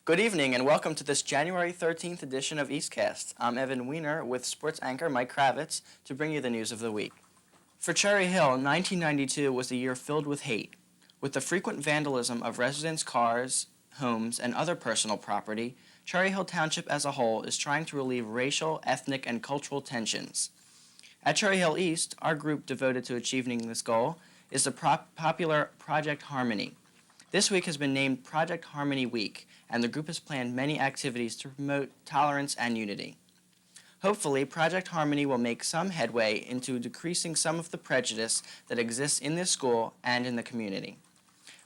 Good evening and welcome to this January 13th edition of EastCast. I'm Evan Weiner with sports anchor Mike Kravitz to bring you the news of the week. For Cherry Hill, 1992 was a year filled with hate. With the frequent vandalism of residents' cars, homes, and other personal property, Cherry Hill Township as a whole is trying to relieve racial, ethnic, and cultural tensions. At Cherry Hill East, our group devoted to achieving this goal is the popular Project Harmony. This week has been named Project Harmony Week, and the group has planned many activities to promote tolerance and unity. Hopefully, Project Harmony will make some headway into decreasing some of the prejudice that exists in this school and in the community.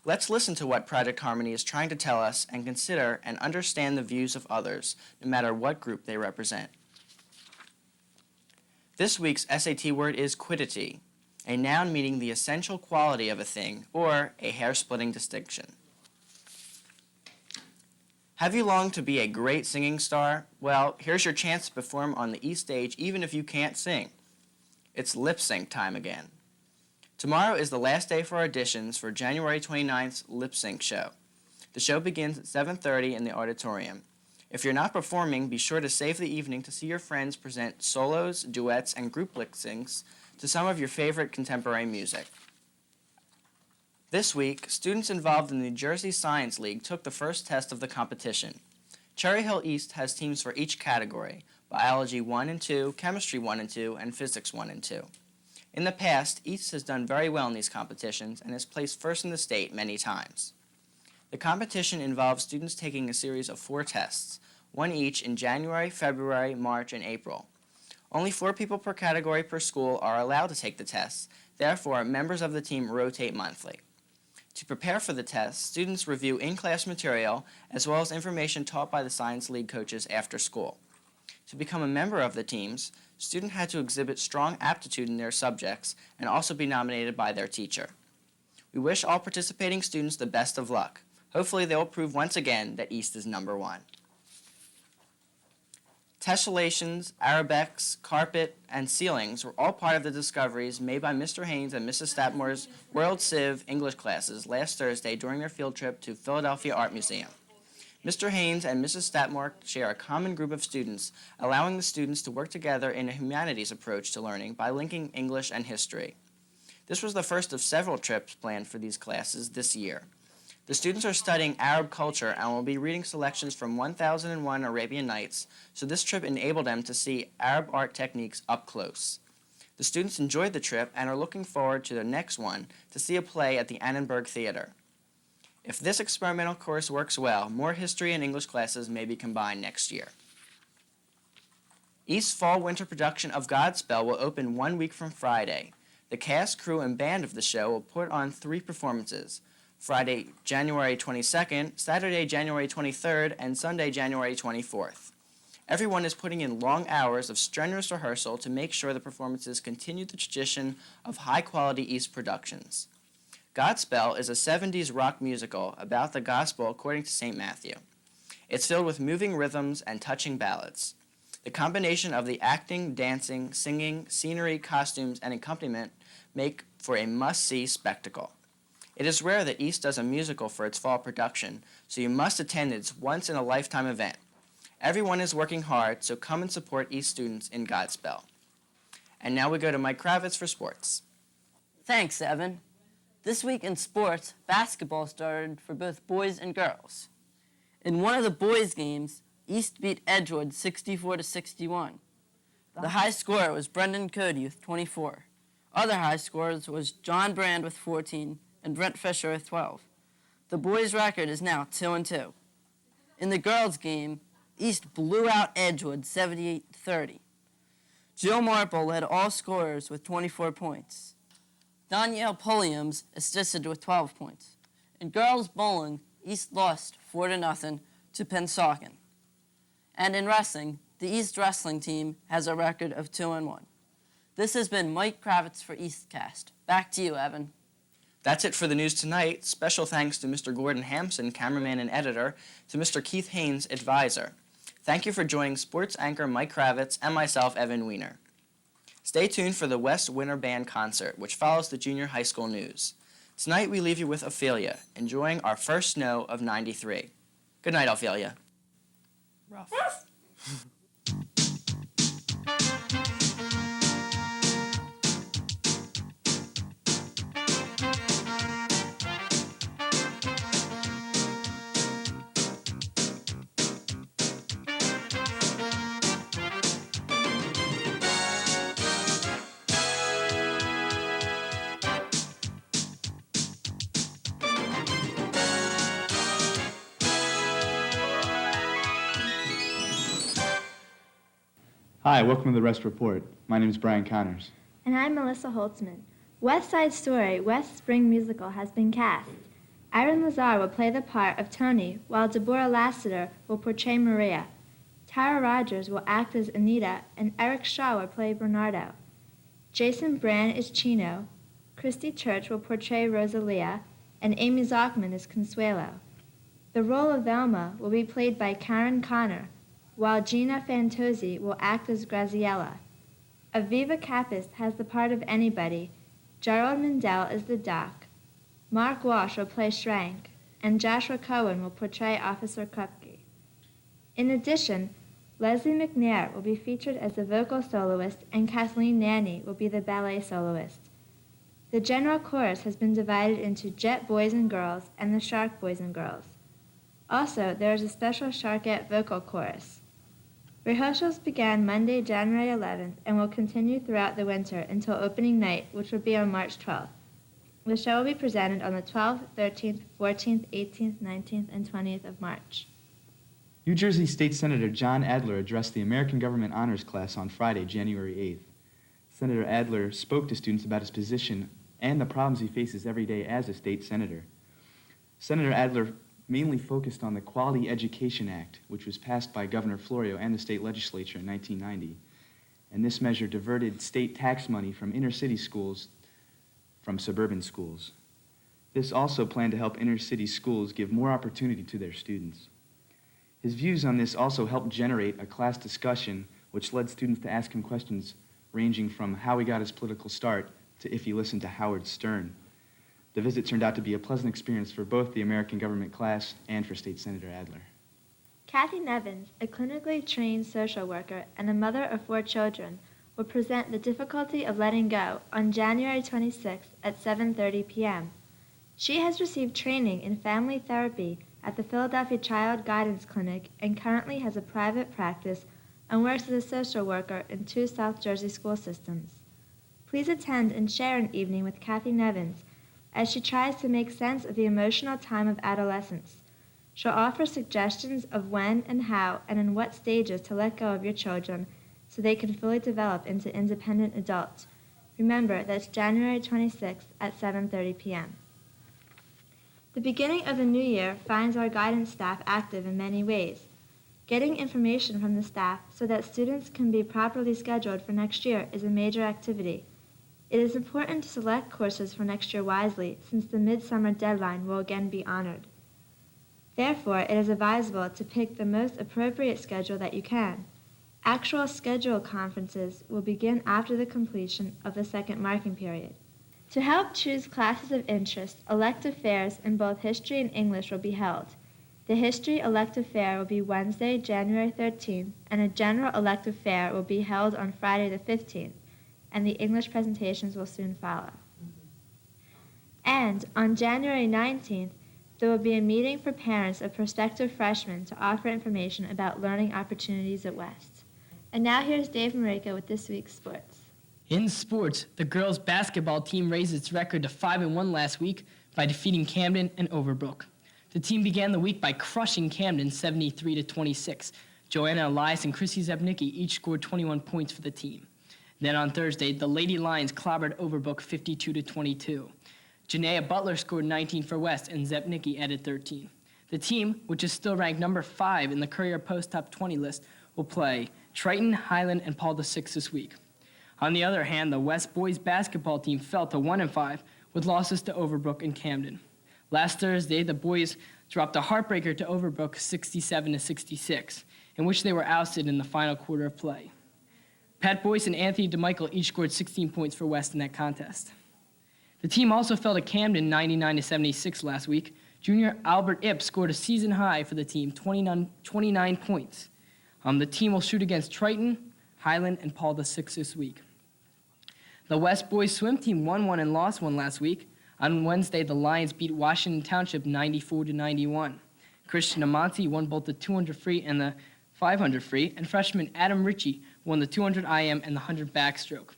Let's listen to what Project Harmony is trying to tell us and consider and understand the views of others, no matter what group they represent. This week's SAT word is quiddity, a noun meaning the essential quality of a thing, or a hair-splitting distinction. Have you longed to be a great singing star? Well, here's your chance to perform on the East stage even if you can't sing. It's lip sync time again. Tomorrow is the last day for auditions for January 29th's lip sync show. The show begins at 7:30 in the auditorium. If you're not performing, be sure to save the evening to see your friends present solos, duets, and group lip syncs to some of your favorite contemporary music. This week, students involved in the New Jersey Science League took the first test of the competition. Cherry Hill East has teams for each category: Biology 1 and 2, Chemistry 1 and 2, and Physics 1 and 2. In the past, East has done very well in these competitions and has placed first in the state many times. The competition involves students taking a series of 4 tests, one each in January, February, March, and April. Only 4 people per category per school are allowed to take the tests, therefore members of the team rotate monthly. To prepare for the tests, students review in-class material as well as information taught by the Science League coaches after school. To become a member of the teams, students had to exhibit strong aptitude in their subjects and also be nominated by their teacher. We wish all participating students the best of luck. Hopefully they will prove once again that East is number 1. Tessellations, arabesques, carpet, and ceilings were all part of the discoveries made by Mr. Haynes and Mrs. Statmore's World Civ English classes last Thursday during their field trip to Philadelphia Art Museum. Mr. Haynes and Mrs. Statmore share a common group of students, allowing the students to work together in a humanities approach to learning by linking English and history. This was the first of several trips planned for these classes this year. The students are studying Arab culture and will be reading selections from 1001 Arabian Nights, so this trip enabled them to see Arab art techniques up close. The students enjoyed the trip and are looking forward to their next one to see a play at the Annenberg Theater. If this experimental course works well, more history and English classes may be combined next year. East's fall-winter production of Godspell will open 1 week from Friday. The cast, crew, and band of the show will put on 3 performances: Friday, January 22nd, Saturday, January 23rd, and Sunday, January 24th. Everyone is putting in long hours of strenuous rehearsal to make sure the performances continue the tradition of high-quality East productions. Godspell is a 70s rock musical about the gospel according to St. Matthew. It's filled with moving rhythms and touching ballads. The combination of the acting, dancing, singing, scenery, costumes, and accompaniment make for a must-see spectacle. It is rare that East does a musical for its fall production, so you must attend its once-in-a-lifetime event. Everyone is working hard, so come and support East students in Godspell. And now we go to Mike Kravitz for sports. Thanks, Evan. This week in sports, basketball started for both boys and girls. In one of the boys' games, East beat Edgewood 64-61. The high scorer was Brendan Cody with 24. Other high scorers was John Brand with 14 and Brent Fisher with 12. The boys' record is now 2-2. In the girls' game, East blew out Edgewood 78-30. Jill Marple led all scorers with 24 points. Danielle Pulliams assisted with 12 points. In girls' bowling, East lost 4-0 to Pennsauken. And in wrestling, the East wrestling team has a record of 2-1. This has been Mike Kravitz for EastCast. Back to you, Evan. That's it for the news tonight. Special thanks to Mr. Gordon Hampson, cameraman and editor, to Mr. Keith Haynes, advisor. Thank you for joining sports anchor Mike Kravitz and myself, Evan Weiner. Stay tuned for the West Winter Band concert, which follows the junior high school news. Tonight we leave you with Ophelia, enjoying our first snow of '93. Good night, Ophelia. Rough. Hi, welcome to the West Report. My name is Brian Connors. And I'm Melissa Holtzman. West Side Story, West Spring Musical has been cast. Aaron Lazar will play the part of Tony, while Deborah Lassiter will portray Maria. Tara Rogers will act as Anita, and Eric Shaw will play Bernardo. Jason Brand is Chino. Christy Church will portray Rosalia, and Amy Zockman is Consuelo. The role of Velma will be played by Karen Connor, while Gina Fantozzi will act as Graziella. Aviva Kappas has the part of Anybody, Gerald Mindell is the Doc, Mark Walsh will play Shrank, and Joshua Cohen will portray Officer Krupke. In addition, Leslie McNair will be featured as the vocal soloist, and Kathleen Nanny will be the ballet soloist. The general chorus has been divided into Jet Boys and Girls and the Shark Boys and Girls. Also, there is a special Sharkette vocal chorus. Rehearsals began Monday, January 11th, and will continue throughout the winter until opening night, which will be on March 12th. The show will be presented on the 12th, 13th, 14th, 18th, 19th, and 20th of March. New Jersey State Senator John Adler addressed the American Government Honors class on Friday, January 8th. Senator Adler spoke to students about his position and the problems he faces every day as a state senator. Senator Adler mainly focused on the Quality Education Act, which was passed by Governor Florio and the state legislature in 1990. And this measure diverted state tax money from inner-city schools from suburban schools. This also planned to help inner-city schools give more opportunity to their students. His views on this also helped generate a class discussion which led students to ask him questions ranging from how he got his political start to if he listened to Howard Stern. The visit turned out to be a pleasant experience for both the American government class and for State Senator Adler. Kathy Nevins, a clinically trained social worker and a mother of 4 children, will present The Difficulty of Letting Go on January 26th at 7:30 p.m. She has received training in family therapy at the Philadelphia Child Guidance Clinic and currently has a private practice and works as a social worker in 2 South Jersey school systems. Please attend and share an evening with Kathy Nevins as she tries to make sense of the emotional time of adolescence. She'll offer suggestions of when and how and in what stages to let go of your children so they can fully develop into independent adults. Remember, that's January 26th at 7:30 p.m. The beginning of the new year finds our guidance staff active in many ways. Getting information from the staff so that students can be properly scheduled for next year is a major activity. It is important to select courses for next year wisely, since the midsummer deadline will again be honored. Therefore, it is advisable to pick the most appropriate schedule that you can. Actual scheduled conferences will begin after the completion of the second marking period. To help choose classes of interest, elective fairs in both history and English will be held. The history elective fair will be Wednesday, January 13th, and a general elective fair will be held on Friday the 15th. And the English presentations will soon follow. And on January 19th, there will be a meeting for parents of prospective freshmen to offer information about learning opportunities at West. And now here's Dave Marika with this week's sports. In sports, the girls' basketball team raised its record to 5-1 last week by defeating Camden and Overbrook. The team began the week by crushing Camden 73-26. Joanna Elias and Chrissy Zepnicki each scored 21 points for the team. Then on Thursday, the Lady Lions clobbered Overbrook 52-22. Janaea Butler scored 19 for West, and Zepnicki added 13. The team, which is still ranked number 5 in the Courier Post Top 20 list, will play Triton, Highland, and Paul VI this week. On the other hand, the West boys basketball team fell to 1-5 with losses to Overbrook and Camden. Last Thursday, the boys dropped a heartbreaker to Overbrook 67-66, in which they were ousted in the final quarter of play. Pat Boyce and Anthony DeMichael each scored 16 points for West in that contest. The team also fell to Camden 99-76 last week. Junior Albert Ipp scored a season high for the team, 29 points. The team will shoot against Triton, Highland, and Paul VI this week. The West boys swim team won one and lost one last week. On Wednesday, the Lions beat Washington Township 94-91. Christian Amonte won both the 200 free and the 500 free, and freshman Adam Ritchie won the 200 IM and the 100 backstroke.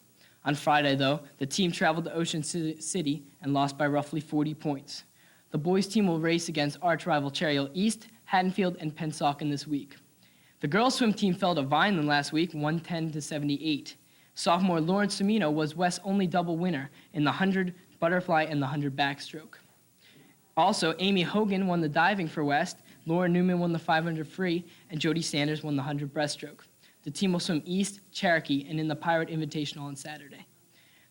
On Friday, though, the team traveled to Ocean City and lost by roughly 40 points. The boys team will race against arch rival Cherry Hill East, Haddonfield, and Pennsauken this week. The girls swim team fell to Vineland last week, 110-78. Sophomore Lauren Semino was West's only double winner in the 100 butterfly and the 100 backstroke. Also, Amy Hogan won the diving for West, Laura Newman won the 500 free, and Jody Sanders won the 100 breaststroke. The team will swim East, Cherokee, and in the Pirate Invitational on Saturday.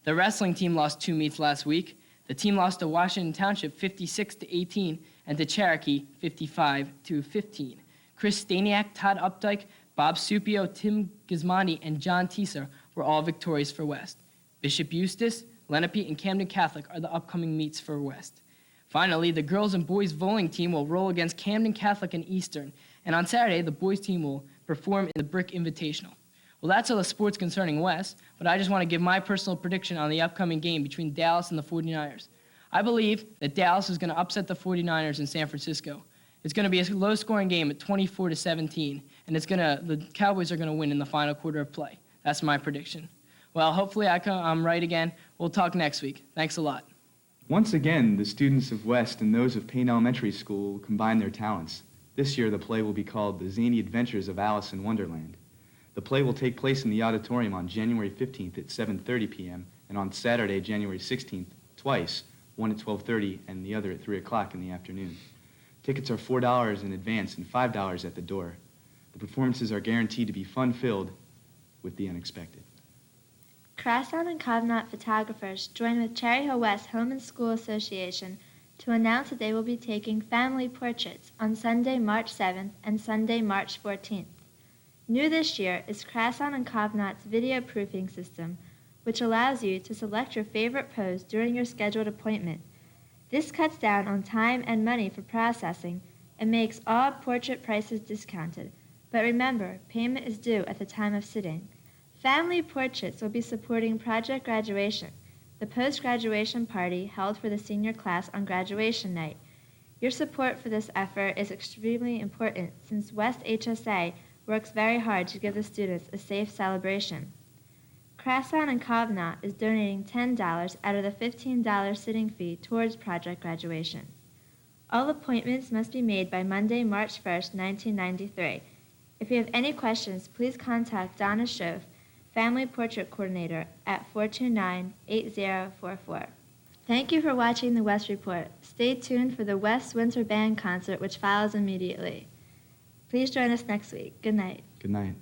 The wrestling team lost 2 meets last week. The team lost to Washington Township 56-18 and to Cherokee 55-15. Chris Staniak, Todd Updike, Bob Supio, Tim Gismondi, and John Teeser were all victorious for West. Bishop Eustis, Lenape, and Camden Catholic are the upcoming meets for West. Finally, the girls and boys bowling team will roll against Camden Catholic and Eastern, and on Saturday, the boys team will perform in the Brick Invitational. Well, that's all the sports concerning West, but I just want to give my personal prediction on the upcoming game between Dallas and the 49ers. I believe that Dallas is going to upset the 49ers in San Francisco. It's going to be a low-scoring game at 24-17, and the Cowboys are going to win in the final quarter of play. That's my prediction. Well, hopefully I'm right again. We'll talk next week. Thanks a lot. Once again, the students of West and those of Payne Elementary School will combine their talents. This year, the play will be called The Zany Adventures of Alice in Wonderland. The play will take place in the auditorium on January 15th at 7:30 p.m. and on Saturday, January 16th, twice, one at 12:30 and the other at 3 o'clock in the afternoon. Tickets are $4 in advance and $5 at the door. The performances are guaranteed to be fun-filled with the unexpected. Crosstown and Covenant photographers join with Cherry Hill West Home and School Association to announce that they will be taking family portraits on Sunday, March 7th and Sunday, March 14th. New this year is Crosstown and Covenant's video proofing system, which allows you to select your favorite pose during your scheduled appointment. This cuts down on time and money for processing and makes all portrait prices discounted. But remember, payment is due at the time of sitting. Family Portraits will be supporting Project Graduation, the post-graduation party held for the senior class on graduation night. Your support for this effort is extremely important since West HSA works very hard to give the students a safe celebration. Crosstown and Covenant is donating $10 out of the $15 sitting fee towards Project Graduation. All appointments must be made by Monday, March 1st, 1993. If you have any questions, please contact Donna Schoaf, Family Portrait Coordinator, at 429-8044. Thank you for watching the West Report. Stay tuned for the West Winter Band Concert, which follows immediately. Please join us next week. Good night. Good night.